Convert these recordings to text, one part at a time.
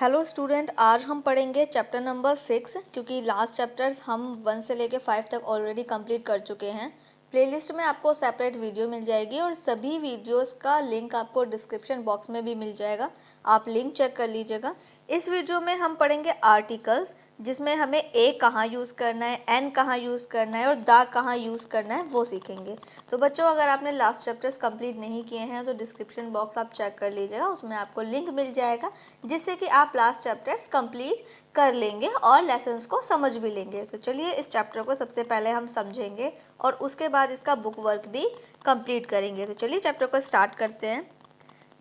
Hello student, आज हम पढ़ेंगे चैप्टर नंबर 6 क्योंकि लास्ट चैप्टर्स हम 1 से लेके 5 तक ऑलरेडी कंप्लीट कर चुके हैं। प्लेलिस्ट में आपको सेपरेट वीडियो मिल जाएगी और सभी वीडियोस का लिंक आपको डिस्क्रिप्शन बॉक्स में भी मिल जाएगा, आप लिंक चेक कर लीजिएगा। इस वीडियो में हम पढ़ेंगे आर्टिकल्स, जिसमें हमें ए कहाँ यूज़ करना है, एन कहाँ यूज़ करना है और द कहाँ यूज़ करना है वो सीखेंगे। तो बच्चों, अगर आपने लास्ट चैप्टर्स कंप्लीट नहीं किए हैं तो डिस्क्रिप्शन बॉक्स आप चेक कर लीजिएगा, उसमें आपको लिंक मिल जाएगा जिससे कि आप लास्ट चैप्टर्स कंप्लीट कर लेंगे और लेसन्स को समझ भी लेंगे। तो चलिए इस चैप्टर को सबसे पहले हम समझेंगे और उसके बाद इसका बुक वर्क भी कंप्लीट करेंगे। तो चलिए चैप्टर को स्टार्ट करते हैं।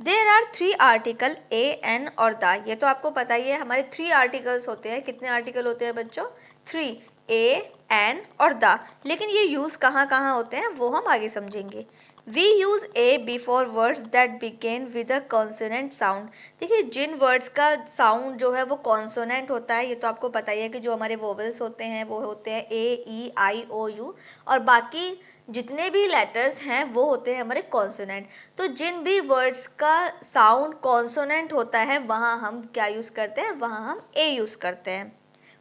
There are 3 article a, an और द। ये तो आपको पता ही है, हमारे 3 आर्टिकल्स होते हैं। कितने आर्टिकल होते हैं बच्चों? 3, ए, एन और द। लेकिन ये यूज़ कहाँ कहाँ होते हैं वो हम आगे समझेंगे। We use a before words that begin with a consonant sound. देखिए, जिन वर्ड्स का साउंड जो है वो कॉन्सोनेंट होता है, ये तो आपको पता ही है कि जो हमारे वोवेल्स होते हैं वो होते हैं ए, ई, आई, ओ, यू, और बाकी जितने भी लेटर्स हैं वो होते हैं हमारे कॉन्सोनेंट। तो जिन भी वर्ड्स का साउंड कॉन्सोनेंट होता है वहाँ हम क्या यूज़ करते हैं? वहाँ हम ए यूज़ करते हैं।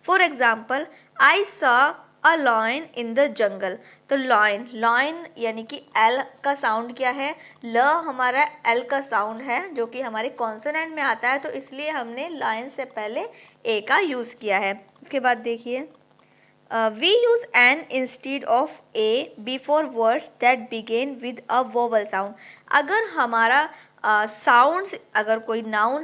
For example, I saw a lion in the jungle. तो लॉयन, लॉयन यानी कि एल का साउंड क्या है? ल हमारा एल का साउंड है जो कि हमारे कॉन्सोनेंट में आता है, तो इसलिए हमने लॉयन से पहले ए का यूज़ किया है। इसके बाद देखिए, we use an instead of a before words that begin with a vowel sound। अगर हमारा साउंड्स, अगर कोई नाउन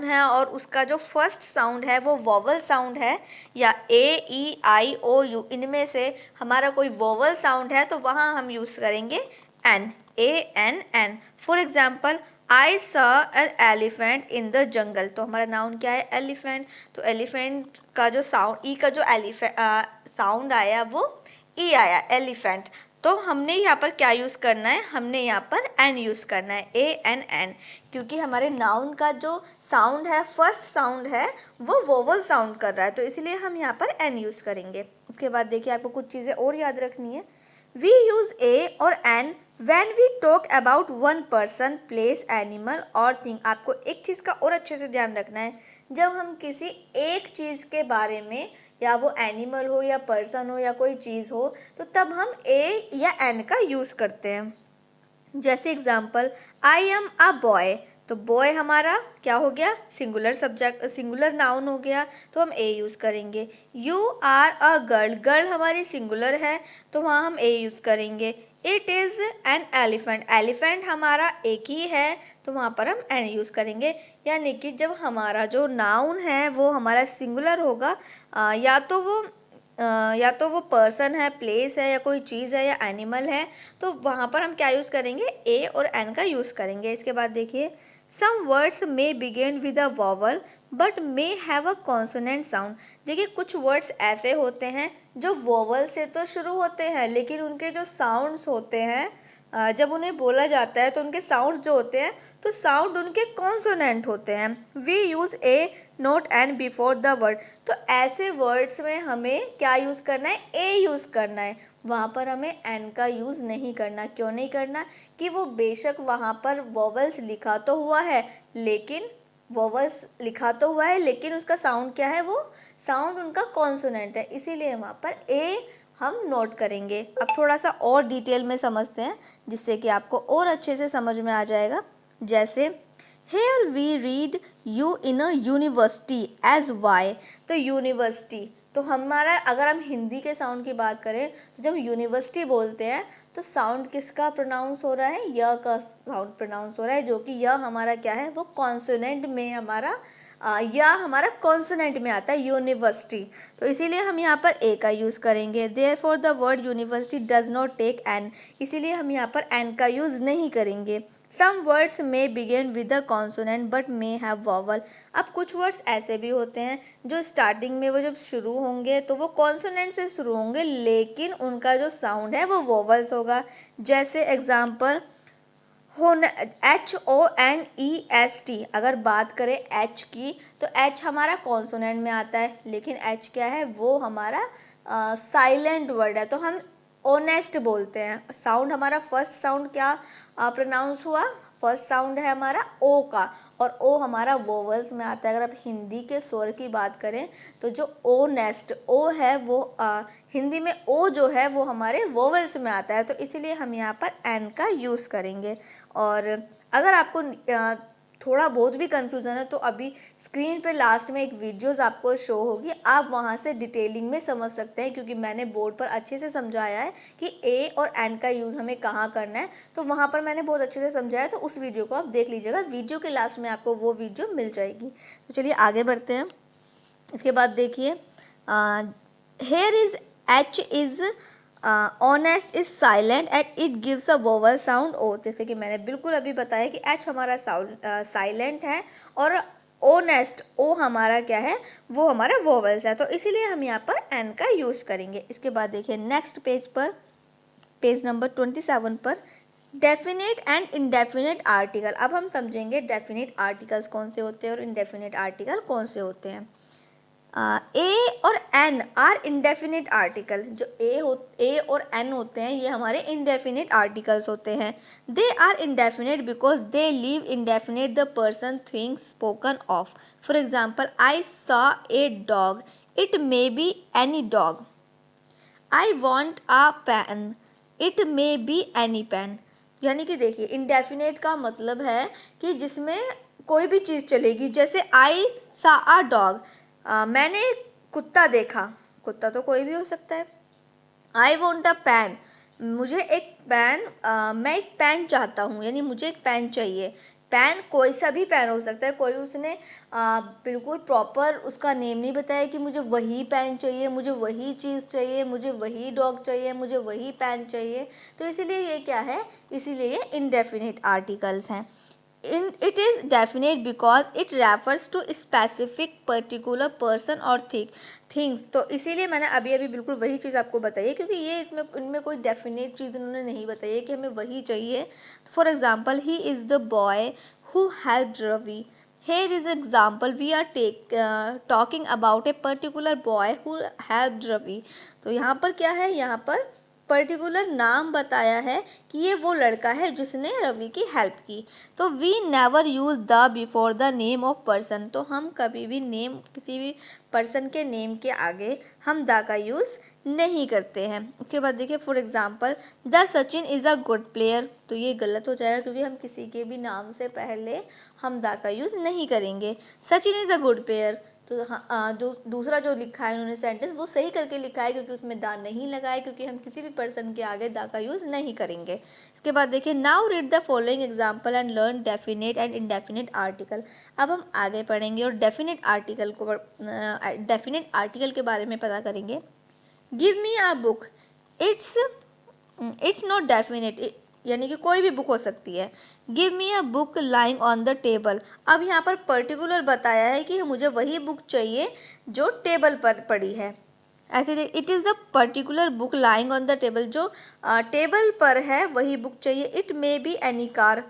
है और उसका जो फर्स्ट साउंड है वो वोवल साउंड है, या ए, ई, आई, ओ, यू, इनमें से हमारा कोई वोवल साउंड है, तो वहाँ हम यूज़ करेंगे an, a, an, an. For example, I saw an elephant in the jungle. तो हमारा नाउन क्या है? एलिफेंट। तो एलिफेंट का जो साउंड, ई का जो साउंड आया वो ई आया, एलिफेंट। तो हमने यहाँ पर क्या यूज़ करना है? हमने यहाँ पर एन यूज़ करना है, ए, एन, एन, क्योंकि हमारे नाउन का जो साउंड है, फर्स्ट साउंड है, वो वोवल साउंड कर रहा है, तो इसलिए हम यहाँ पर एन यूज़ करेंगे। उसके बाद देखिए, आपको कुछ चीज़ें और याद रखनी है। वी यूज़ ए और N when we talk about one person, place, animal और thing। आपको एक चीज़ का और अच्छे से ध्यान रखना है, जब हम किसी एक चीज़ के बारे में, या वो एनिमल हो या पर्सन हो या कोई चीज़ हो, तो तब हम ए या एन का यूज़ करते हैं। जैसे example, I am a boy. तो बॉय हमारा क्या हो गया? सिंगुलर सब्जेक्ट, सिंगुलर नाउन हो गया, तो हम ए यूज़ करेंगे। You are a girl, girl हमारी सिंगुलर है, तो वहाँ हम ए यूज़ करेंगे। It is an elephant, elephant हमारा एक ही है, तो वहाँ पर हम एन यूज़ करेंगे। यानी कि जब हमारा जो नाउन है वो हमारा सिंगुलर होगा, या तो वो पर्सन है, प्लेस है, या कोई चीज़ है, या एनिमल है, तो वहाँ पर हम क्या यूज़ करेंगे? ए और एन का यूज़ करेंगे। इसके बाद देखिए, some words may begin with a vowel but may have a consonant sound. देखिए, कुछ वर्ड्स ऐसे होते हैं जो वॉवल से तो शुरू होते हैं, लेकिन उनके जो साउंड्स होते हैं, जब उन्हें बोला जाता है तो उनके साउंड्स जो होते हैं, तो साउंड उनके कॉन्सोनेंट होते हैं। We use a not an before the word. तो ऐसे वर्ड्स में हमें क्या यूज़ करना है? ए यूज़ करना है, वहाँ पर हमें एन का यूज़ नहीं करना। क्यों नहीं करना? कि वो बेशक वहाँ पर वॉवल्स लिखा तो हुआ है, लेकिन उसका साउंड क्या है? वो साउंड उनका कॉन्सोनेंट है, इसीलिए वहाँ पर ए हम नोट करेंगे। अब थोड़ा सा और डिटेल में समझते हैं, जिससे कि आपको और अच्छे से समझ में आ जाएगा। जैसे, here we read U in a university as Y. तो यूनिवर्सिटी, तो हमारा, अगर हम हिंदी के साउंड की बात करें, तो जब यूनिवर्सिटी बोलते हैं तो साउंड किसका प्रोनाउंस हो रहा है? य का साउंड प्रोनाउंस हो रहा है, जो कि य हमारा क्या है? वो कॉन्सोनेंट में हमारा या हमारा कॉन्सोनेंट में आता है, यूनिवर्सिटी। तो इसीलिए हम यहाँ पर ए का यूज़ करेंगे। Therefore the word university does not take an, इसीलिए हम यहाँ पर एन का यूज़ नहीं करेंगे। Some words may begin with a consonant but may have vowel. अब कुछ वर्ड्स ऐसे भी होते हैं जो स्टार्टिंग में, वो जब शुरू होंगे तो वो कॉन्सोनेंट से शुरू होंगे, लेकिन उनका जो साउंड है वो वॉवल्स होगा। जैसे एग्जाम्पल, HONEST। अगर बात करें एच की, तो एच हमारा कॉन्सोनेंट में आता है, लेकिन एच क्या है? वो हमारा साइलेंट वर्ड है, तो हम ऑनेस्ट बोलते हैं। साउंड हमारा फर्स्ट साउंड क्या प्रोनाउंस हुआ? फर्स्ट साउंड है हमारा ओ का, और ओ हमारा वोवल्स में आता है। अगर आप हिंदी के स्वर की बात करें तो जो ओ नेस्ट ओ है वो हिंदी में ओ जो है वो हमारे वोवल्स में आता है, तो इसीलिए हम यहाँ पर एन का यूज़ करेंगे। और अगर आपको थोड़ा बहुत भी कंफ्यूजन है तो अभी स्क्रीन पे लास्ट में एक वीडियोस आपको शो होगी, आप वहाँ से डिटेलिंग में समझ सकते हैं, क्योंकि मैंने बोर्ड पर अच्छे से समझाया है कि ए और एन का यूज़ हमें कहाँ करना है, तो वहाँ पर मैंने बहुत अच्छे से समझाया है, तो उस वीडियो को आप देख लीजिएगा, वीडियो के लास्ट में आपको वो वीडियो मिल जाएगी। तो चलिए आगे बढ़ते हैं। इसके बाद देखिए here is H is honest is silent and it gives a vowel sound O. जैसे कि मैंने बिल्कुल अभी बताया कि एच हमारा साउंड साइलेंट है और ओनेस्ट ओ हमारा क्या है, वो हमारा वोवल्स है, तो इसीलिए हम यहाँ पर एन का यूज़ करेंगे। इसके बाद देखिए नेक्स्ट पेज पर, पेज नंबर 27 पर, डेफिनेट एंड इंडेफिनेट आर्टिकल। अब हम समझेंगे डेफिनेट आर्टिकल्स कौन से होते हैं और इंडेफिनेट आर्टिकल कौन से होते हैं। ए और एन आर इंडेफिनिट आर्टिकल। जो ए और एन होते हैं ये हमारे इंडेफिनिट आर्टिकल्स होते हैं। They are indefinite because they leave indefinite the person things spoken of. For example I saw a dog, it may be any dog. I want a pen, it may be any pen. यानी कि देखिए indefinite का मतलब है कि जिसमें कोई भी चीज़ चलेगी। जैसे आई सा अ डॉग, मैंने कुत्ता देखा, कुत्ता तो कोई भी हो सकता है। आई वॉन्ट अ पेन, मुझे एक पेन, मैं एक पेन चाहता हूँ, यानी मुझे एक पेन चाहिए। पेन कोई सा भी पेन हो सकता है, कोई उसने बिल्कुल प्रॉपर उसका नेम नहीं बताया कि मुझे वही पेन चाहिए, मुझे वही चीज़ चाहिए, मुझे वही डॉग चाहिए, मुझे वही पेन चाहिए, तो इसीलिए ये क्या है, इसीलिए ये इनडेफिनिट आर्टिकल्स हैं। It is definite because it refers to specific particular person or things। तो इसीलिए मैंने अभी अभी बिल्कुल वही चीज़ आपको बताई है, क्योंकि ये इसमें इनमें कोई डेफिनेट चीज़ उन्होंने नहीं बताई है कि हमें वही चाहिए। For example he is the boy who helped Ravi. Here is example, we are talking about a particular boy who helped Ravi। तो यहाँ पर क्या है, यहाँ पर पर्टिकुलर नाम बताया है कि ये वो लड़का है जिसने रवि की हेल्प की। तो we never use the before the name of person. तो हम कभी भी नेम, किसी भी पर्सन के नेम के आगे हम द का यूज़ नहीं करते हैं। उसके बाद देखिए for example the Sachin is a good player. तो ये गलत हो जाएगा क्योंकि हम किसी के भी नाम से पहले हम द का यूज़ नहीं करेंगे। Sachin is a good player, तो जो दूसरा जो लिखा है उन्होंने सेंटेंस वो सही करके लिखा है, क्योंकि उसमें दा नहीं लगाए, क्योंकि हम किसी भी पर्सन के आगे दा का यूज़ नहीं करेंगे। इसके बाद देखिए now read the following example and learn definite and indefinite article. अब हम आगे पढ़ेंगे और डेफिनेट आर्टिकल के बारे में पता करेंगे। Give me a book, it's not definite, यानी कि कोई भी बुक हो सकती है। Give me a book lying on the table. अब यहाँ पर पर्टिकुलर बताया है कि मुझे वही बुक चाहिए जो टेबल पर पड़ी है। ऐसे it is the particular book lying on the table, जो टेबल पर है वही बुक चाहिए। It may be any car,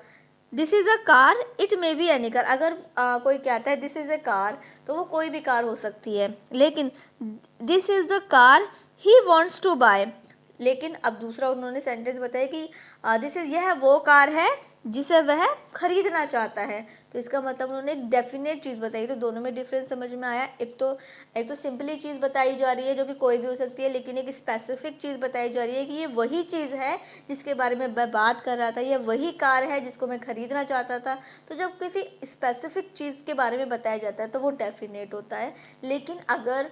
this is a car, it may be any car. अगर कोई कहता है दिस इज़ अ कार तो वो कोई भी कार हो सकती है, लेकिन this is the car he wants to buy. लेकिन अब दूसरा उन्होंने सेंटेंस बताया कि दिस इज़, यह वो कार है जिसे वह खरीदना चाहता है। तो इसका मतलब उन्होंने एक डेफिनेट चीज़ बताई। तो दोनों में डिफरेंस समझ में आया। एक तो सिंपली चीज़ बताई जा रही है जो कि कोई भी हो सकती है, लेकिन एक स्पेसिफिक चीज़ बताई जा रही है कि ये वही चीज़ है जिसके बारे में मैं बात कर रहा था, ये वही कार है जिसको मैं खरीदना चाहता था। तो जब किसी स्पेसिफिक चीज़ के बारे में बताया जाता है तो वो डेफिनेट होता है। लेकिन अगर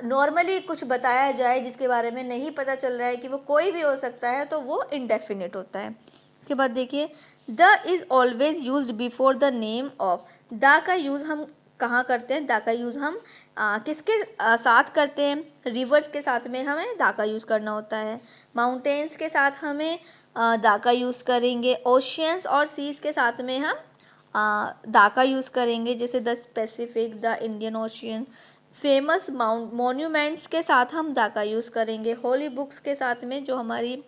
नॉर्मली कुछ बताया जाए जिसके बारे में नहीं पता चल रहा है कि वो कोई भी हो सकता है, तो वो इनडेफिनेट होता है। इसके बाद देखिए the is always use before the name of. The का यूज़ हम कहाँ करते हैं, द का यूज़ हम किसके साथ करते हैं, रिवर्स के साथ में हमें द का यूज़ करना होता है। माउंटेन्स के साथ हमें द का यूज़ करेंगे। ओशियंस और सीज के साथ में हम द का यूज़ करेंगे, जैसे the specific, the Indian ocean. Famous monuments के साथ हम द का यूज़ करेंगे। होली बुक्स के साथ में, जो हमारी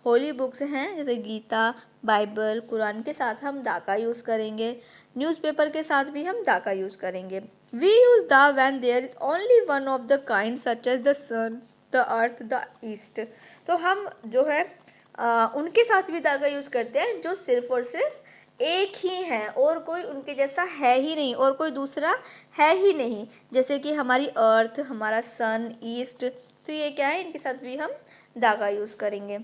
होली बुक्स हैं जैसे गीता, बाइबल, कुरान के साथ हम द का यूज़ करेंगे। न्यूज़पेपर के साथ भी हम द का यूज़ करेंगे। We use the when there is only one of the kind such as the sun, the earth, the east. तो हम जो है उनके साथ भी द का यूज़ करते हैं जो सिर्फ और सिर्फ एक ही हैं और कोई उनके जैसा है ही नहीं और कोई दूसरा है ही नहीं। जैसे कि हमारी अर्थ, हमारा सन, ईस्ट, तो ये क्या है, इनके साथ भी हम धागा यूज़ करेंगे।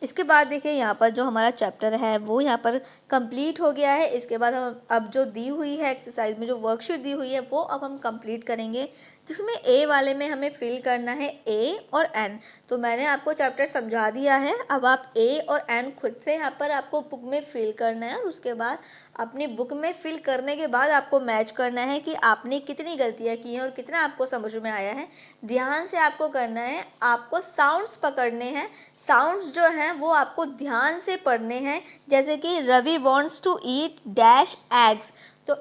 इसके बाद देखिए यहाँ पर जो हमारा चैप्टर है वो यहाँ पर कंप्लीट हो गया है। इसके बाद हम अब जो दी हुई है एक्सरसाइज में जो वर्कशीट दी हुई है वो अब हम कंप्लीट करेंगे, जिसमें ए वाले में हमें फिल करना है ए और एन। तो मैंने आपको चैप्टर समझा दिया है, अब आप ए और एन खुद से यहाँ पर आपको बुक में फिल करना है और उसके बाद अपनी बुक में फिल करने के बाद आपको मैच करना है कि आपने कितनी गलतियाँ की हैं और कितना आपको समझ में आया है। ध्यान से आपको करना है, आपको साउंड्स पकड़ने हैं, साउंड्स जो हैं वो आपको ध्यान से पढ़ने हैं। जैसे कि Ravi wants to eat dash eggs, तो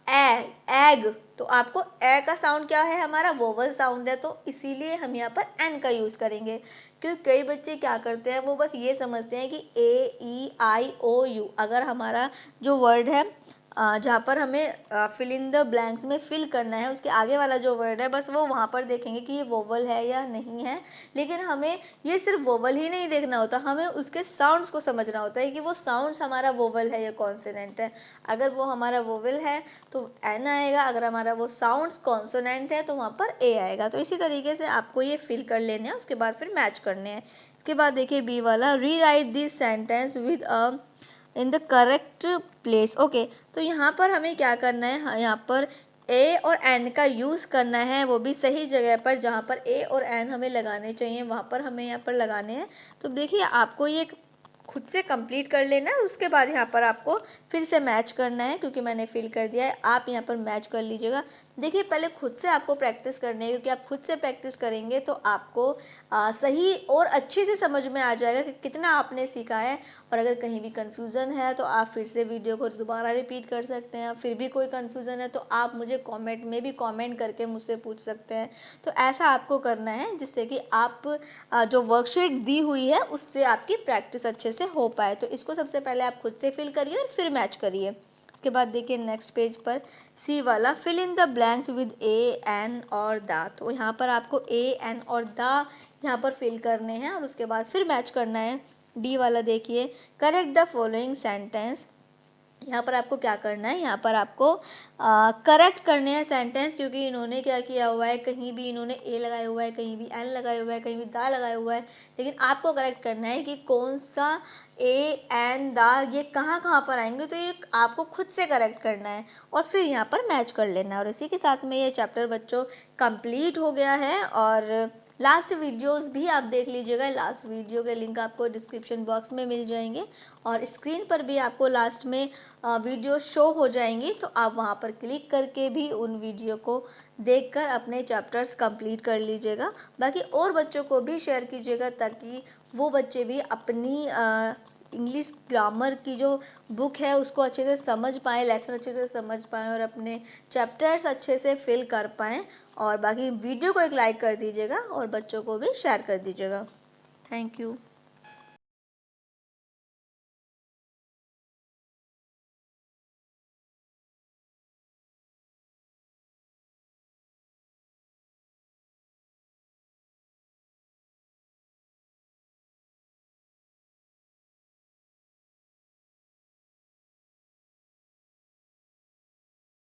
एग, तो आपको ए का साउंड क्या है, हमारा वोवल साउंड है, तो इसीलिए हम यहाँ पर एन का यूज़ करेंगे। क्योंकि कई बच्चे क्या करते हैं, वो बस ये समझते हैं कि ए ई आई ओ यू, अगर हमारा जो वर्ड है जहाँ पर हमें फिल इन द ब्लैंक्स में फिल करना है उसके आगे वाला जो वर्ड है बस वो वहाँ पर देखेंगे कि ये वोवल है या नहीं है। लेकिन हमें ये सिर्फ वोवल ही नहीं देखना होता, हमें उसके साउंड्स को समझना होता है कि वो साउंड्स हमारा वोवल है या कॉन्सोनेंट है। अगर वो हमारा वोवल है तो एन आएगा, अगर हमारा वो साउंड्स कॉन्सोनेंट है तो वहाँ पर ए आएगा। तो इसी तरीके से आपको ये फिल कर लेने हैं, उसके बाद फिर मैच करने हैं। इसके बाद देखिए बी वाला, री right this sentence with a in the correct place. Okay, तो यहाँ पर हमें क्या करना है, यहाँ पर ए और एन का यूज़ करना है, वो भी सही जगह पर जहाँ पर ए और एन हमें लगाने चाहिए वहाँ पर हमें यहाँ पर लगाने हैं। तो देखिए आपको ये खुद से कंप्लीट कर लेना है, उसके बाद यहाँ पर आपको फिर से मैच करना है, क्योंकि मैंने फिल कर दिया है, आप यहाँ पर मैच कर लीजिएगा। देखिए पहले खुद से आपको प्रैक्टिस करनी है, क्योंकि आप खुद से प्रैक्टिस करेंगे तो आपको सही और अच्छे से समझ में आ जाएगा कि कितना आपने सीखा है। और अगर कहीं भी कन्फ्यूज़न है तो आप फिर से वीडियो को दोबारा रिपीट कर सकते हैं। फिर भी कोई कन्फ्यूज़न है तो आप मुझे कमेंट में भी कमेंट करके मुझसे पूछ सकते हैं। तो ऐसा आपको करना है जिससे कि आप जो वर्कशीट दी हुई है उससे आपकी प्रैक्टिस अच्छे से हो पाए। तो इसको सबसे पहले आप खुद से फिल करिए और फिर मैच करिए। इसके बाद देखिए नेक्स्ट पेज पर सी वाला, fill in the blanks with a an और द। तो यहाँ पर आपको ए एन और द यहाँ पर फिल करने हैं और उसके बाद फिर मैच करना है। डी वाला देखिए, करेक्ट द फॉलोइंग सेंटेंस। यहाँ पर आपको क्या करना है, यहाँ पर आपको करेक्ट करने हैं सेंटेंस, क्योंकि इन्होंने क्या किया हुआ है, कहीं भी इन्होंने ए लगाया हुआ है, कहीं भी एन लगाया हुआ है, कहीं भी दा लगाया हुआ है। लेकिन आपको करेक्ट करना है कि कौन सा ए एन दा ये कहाँ कहाँ पर आएंगे, तो ये आपको खुद से करेक्ट करना है और फिर यहाँ पर मैच कर लेना है। और इसी के साथ में ये चैप्टर बच्चों कंप्लीट हो गया है। और लास्ट वीडियोस भी आप देख लीजिएगा, लास्ट वीडियो के लिंक आपको डिस्क्रिप्शन बॉक्स में मिल जाएंगे और स्क्रीन पर भी आपको लास्ट में वीडियो शो हो जाएंगी, तो आप वहां पर क्लिक करके भी उन वीडियो को देखकर अपने चैप्टर्स कंप्लीट कर लीजिएगा। बाकी और बच्चों को भी शेयर कीजिएगा ताकि वो बच्चे भी अपनी इंग्लिश ग्रामर की जो बुक है उसको अच्छे से समझ पाएँ, लेसन अच्छे से समझ पाएँ और अपने चैप्टर्स अच्छे से फिल कर पाएँ। और बाकी वीडियो को एक लाइक कर दीजिएगा और बच्चों को भी शेयर कर दीजिएगा। Thank you.